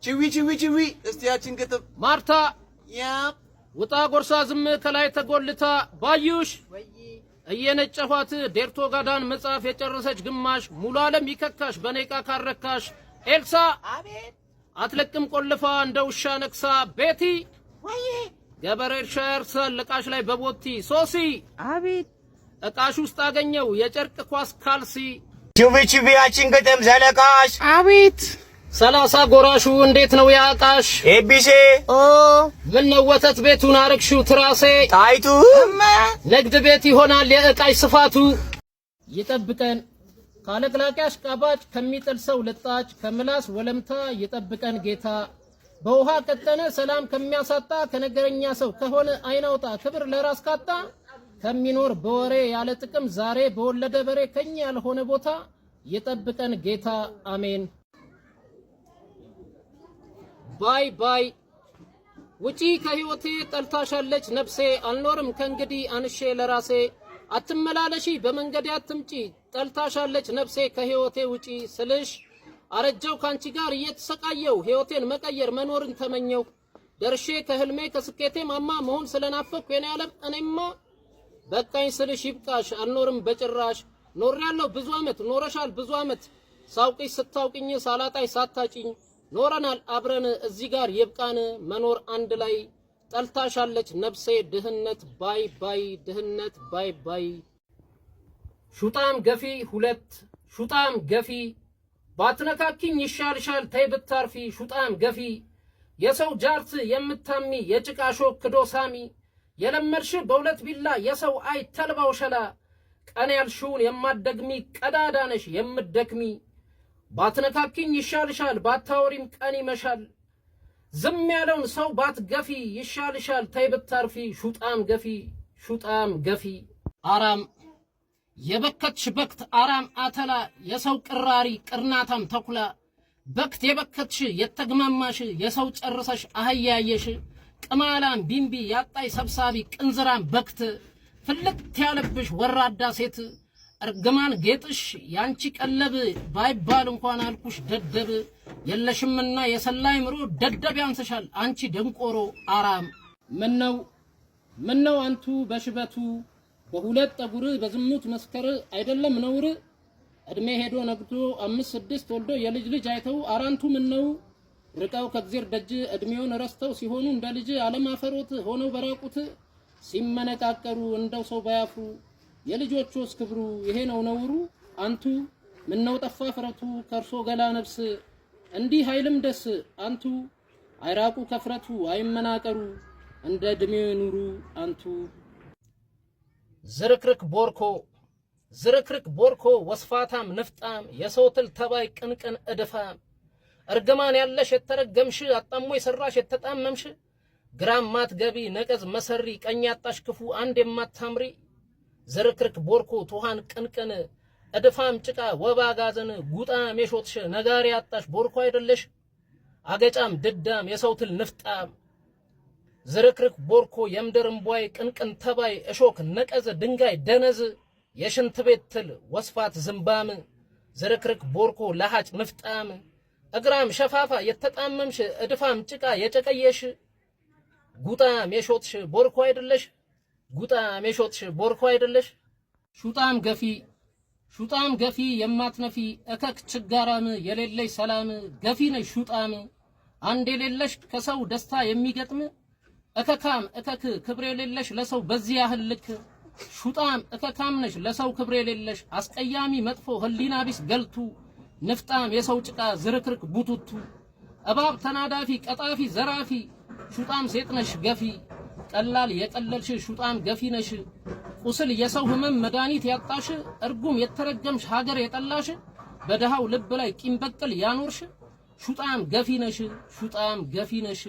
ቺዊ እስቲ ያችን ግጥም ማርታ ያ ውጣ ጎርሳ ዝም ከላይ ተጎልታ ባዩሽ እየነጨፋት ዴርቶ ጋዳን መጽሐፍ የጨረሰች ግማሽ ሙሉ ዓለም ይከካሽ በኔቃ ካረካሽ ኤልሳ አቤት አትለቅም ቆልፋ እንደ ውሻ ነክሳ ቤቲ ወይ ገበሬ ሸር ሰልቃሽ ላይ በቦቲ ሶሲ አቤት እቃሽ ውስጥ አገኘው የጨርቅ ኳስ ካልሲ ቺዊ ያችን ግጥም ዘለቃሽ አቤት 30 ጎራሹ እንዴት ነው ያቃሽ ኤቢሲ ኦ ምን ነው ወተት ቤቱን አረግሽው ትራሴ ጣይቱ ንግድ ቤት ይሆናል የእቃሽ ስፋቱ ይጠብቀን ካለቅላቂ አሽቃባጭ ከሚጥል ሰው ልጣጭ ከምላስ ወለምታ ይጠብቀን ጌታ በውሃ ቀጠነ ሰላም ከሚያሳጣ ከነገረኛ ሰው ከሆነ አይናውጣ ክብር ለራስ ካጣ ከሚኖር በወሬ ያለ ጥቅም ዛሬ በወለደ በሬ ከኛ ያልሆነ ቦታ ይጠብቀን ጌታ አሜን ባይ ባይ ውጪ ከህይወቴ ጠልታሻለች ነፍሴ አልኖርም ከእንግዲህ አንሼ ለራሴ አትመላለሺ በመንገድ አትምጪ ጠልታሻለች ነፍሴ ከህይወቴ ውጪ ስልሽ አረጃው ካንቺ ጋር እየተሰቃየው ህይወቴን መቀየር መኖርን ተመኘው ደርሼ ከህልሜ ከስኬቴ ማማ መሆን ስለናፈኩ የኔ ዓለም እኔማ በቃኝ ስልሽ ይብቃሽ አልኖርም በጭራሽ ኖሬያለሁ ብዙ አመት ኖረሻል ብዙ አመት ሳውቅሽ ስታውቅኝ ሳላጣይ ሳታጪኝ ኖረናል አብረን እዚህ ጋር ይብቃን መኖር አንድ ላይ ጠልታሻለች ነፍሴ ድህነት ባይ ባይ ድህነት ባይ ባይ ሹጣም ገፊ ሁለት ሹጣም ገፊ ባትነካኪኝ ይሻልሻል ተይ ብታርፊ ሹጣም ገፊ የሰው ጃርት የምታሚ የጭቃ ሾክ ክዶ ሳሚ የለመድሽ በሁለት ቢላ የሰው አይ ተልባው ሸላ ቀን ያልሽውን የማደግሚ ቀዳዳነሽ የምደክሚ ባትነካኪኝ ይሻልሻል ባታወሪም ቀን ይመሻል ዝም ያለውን ሰው ባትገፊ ይሻልሻል ተይ ብታርፊ ሹጣም ገፊ አራም የበከትሽ በክት አራም አተላ የሰው ቅራሪ ቅርናታም ተኩላ በክት የበከትሽ የተግማማሽ የሰው ጨርሰሽ አህያየሽ ቅማላም ቢምቢ ያጣይ ሰብሳቢ ቅንዝራም በክት ፍልት ያለብሽ ወራዳ ሴት እርግማን ጌጥሽ ያንቺ ቀለብ ባይባል እንኳን አልኩሽ ደደብ የለሽምና የሰላይ ምሮ ደደብ ያንሰሻል አንቺ ደንቆሮ አራም ምነው አንቱ በሽበቱ በሁለት ጠጉር በዝሙት መስከረ አይደለም ነውር እድሜ ሄዶ ነግቶ 5-6 ወልዶ የልጅ ልጅ አይተው አራንቱ ምነው ርቀው ከግዜር ደጅ እድሜውን ረስተው ሲሆኑ እንደ ልጅ አለማፈሮት ሆነው በራቁት ሲመነቃቀሩ እንደው ሰው ባያፍሩ የልጆቹስ ክብሩ ይሄ ነው ነውሩ አንቱ ምነው ጠፋ ፍረቱ ከርሶ ገላ ነፍስ እንዲህ ኃይልም ደስ አንቱ አይራቁ ከፍረቱ አይመናቀሩ እንደ እድሜው ኑሩ አንቱ ዝርክርክ ቦርኮ ወስፋታም ንፍጣም የሰውትል ተባይ ቅንቅን እድፋም እርግማን ያለሽ የተረገምሽ አጣሞ የሰራሽ የተጣመምሽ ግራም ማትገቢ ነቀዝ መሰሪ ቀኝ ያጣሽ ክፉ አንድ የማታምሪ ዝርክርክ ቦርኮ ቱሃን ቅንቅን እድፋም ጭቃ ወባ ጋዘን ጉጣም የሾትሽ ነጋሪ ያጣሽ ቦርኮ አይደለሽ አገጫም ድዳም የሰውትል ንፍጣም ዝርክርክ ቦርኮ የምድር እምቧይ ቅንቅን ተባይ እሾክ ነቀዝ ድንጋይ ደነዝ የሽንት ቤት ትል ወስፋት ዝምባም ዝርክርክ ቦርኮ ለሃጭ ንፍጣም እግራም ሸፋፋ የተጣመምሽ እድፋም ጭቃ የጨቀየሽ ጉጣም የሾትሽ ቦርኮ አይደለሽ ጉጣም የሾትሽ ቦርኮ አይደለሽ ሹጣም ገፊ የማትነፊ እከክ ችጋራም የሌለሽ ሰላም ገፊ ነሽ ሹጣም አንድ የሌለሽ ከሰው ደስታ የሚገጥም እከካም እከክ ክብር የሌለሽ ለሰው በዚህ ያህል ልክ ሹጣም እከካም ነሽ ለሰው ክብር የሌለሽ አስቀያሚ መጥፎ ህሊና ቢስ ገልቱ ንፍጣም የሰው ጭቃ ዝርክርክ ቡቱቱ እባብ ተናዳፊ ቀጣፊ ዘራፊ ሹጣም ሴት ነሽ ገፊ ቀላል የቀለልሽ ሹጣም ገፊ ነሽ ቁስል የሰው ህመም መድኃኒት ያጣሽ እርጉም የተረገምሽ ሀገር የጠላሽ በደሃው ልብ ላይ ቂም በቀል ያኖርሽ ሹጣም ገፊ ነሽ